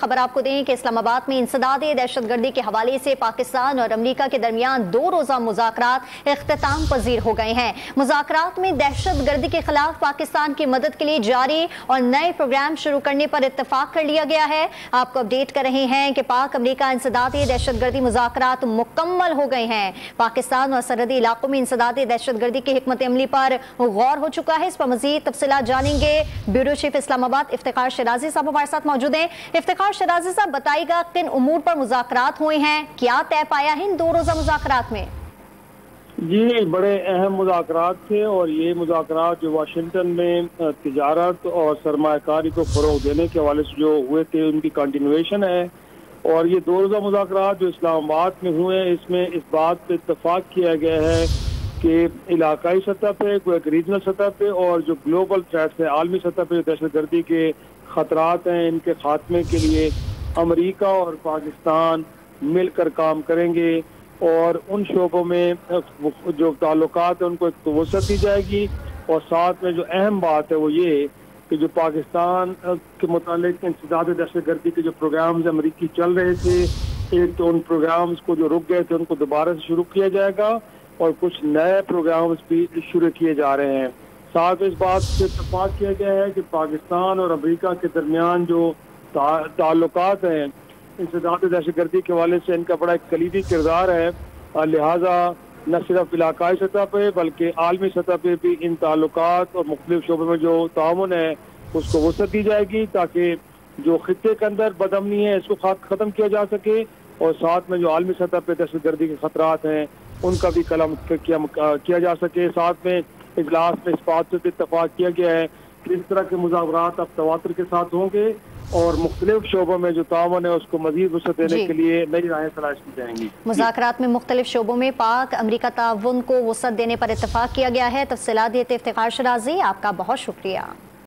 खबर आपको दें कि इस्लामाबाद में इंसदाद दहशतगर्दी के हवाले से पाकिस्तान और अमरीका के दरमियान 2 रोज़ा मुज़ाकरात इख्तिताम पजीर हो गए हैं। मुज़ाकरात में दहशतगर्दी के खिलाफ पाकिस्तान की मदद के लिए जारी और नए प्रोग्राम शुरू करने पर इत्तफाक कर लिया गया है। आपको अपडेट कर रहे हैं कि पाक अमरीका इंसदाद दहशतगर्दी मुज़ाकरात मुकम्मल हो गए हैं। पाकिस्तान और सरहदी इलाकों में इंसदाद दहशतगर्दी की हिकमत अमली पर गौर हो चुका है। इस पर मजीद तफसीलात जानेंगे। ब्यूरो चीफ इस्लामाबाद इफ्तिखार शिराजी साहब हमारे साथ मौजूद हैं। इफ्तिखार शिराजी साहब, बताइएगा किन उमूर पर मुज़ाकरात हुए हैं, क्या तय पाया है इन 2 रोज़ा मुज़ाकरात में? जी, बड़े अहम मुज़ाकरात थे और ये मुज़ाकरात जो वाशिंगटन में तिजारत और सरमायाकारी को फ़रोग़ देने के हवाले से जो हुए थे उनकी कंटिन्यूएशन है। और ये 2 रोज़ा मुज़ाकरात जो इस्लामाबाद में हुए हैं, इसमें इस बात पे इत्तफाक किया गया है कि इलाकाई सतह पे, कोई एक रीजनल सतह पे और जो ग्लोबल थ्रेट्स है, आलमी सतह पे जो दहशतगर्दी के खतरात हैं, इनके खात्मे के लिए अमेरिका और पाकिस्तान मिलकर काम करेंगे और उन शोबों में जो ताल्लुकात हैं उनको एक तवस्सुत दी जाएगी। और साथ में जो अहम बात है वो ये कि जो पाकिस्तान के मुतालिक इंसदाद दहशतगर्दी के जो प्रोग्राम्स अमरीकी चल रहे थे, एक तो उन प्रोग्राम्स को जो रुक गए थे उनको दोबारा से शुरू किया जाएगा और कुछ नए प्रोग्राम्स भी शुरू किए जा रहे हैं। साथ इस बात से इत्तफाक किया गया है कि पाकिस्तान और अमेरिका के दरमियान जो ताल्लुकात हैं इंसदाद दहशतगर्दी के हवाले से इनका बड़ा एक कलीदी किरदार है। लिहाजा न सिर्फ इलाकाई सतह पे बल्कि आलमी सतह पे भी इन ताल्लुकात और मुख्तलिफ शोबों में जो ताउन है उसको वसअत दी जाएगी ताकि जो खित्ते के अंदर बदअमनी है इसको ख़त्म किया जा सके और साथ में जो आलमी सतह पे दहशतगर्दी के खतरात हैं उनका भी कलम किया जा सके। साथ में इजलास में इस बात से इत्तफाक किया गया है कि इस तरह के मुज़ाकरात अब तवातुर के साथ होंगे और मुख्तलिफ शोबों में जो तावन है उसको मजीद वसअत देने के लिए नई राहें तलाश की जाएंगी। मुज़ाकरात में मुख्तलिफ शोबों में पाक अमरीका ताउन को वसअत देने पर इत्तफाक किया गया है। तफसीलात देते इफ्तिखार शिराजी, आपका बहुत शुक्रिया।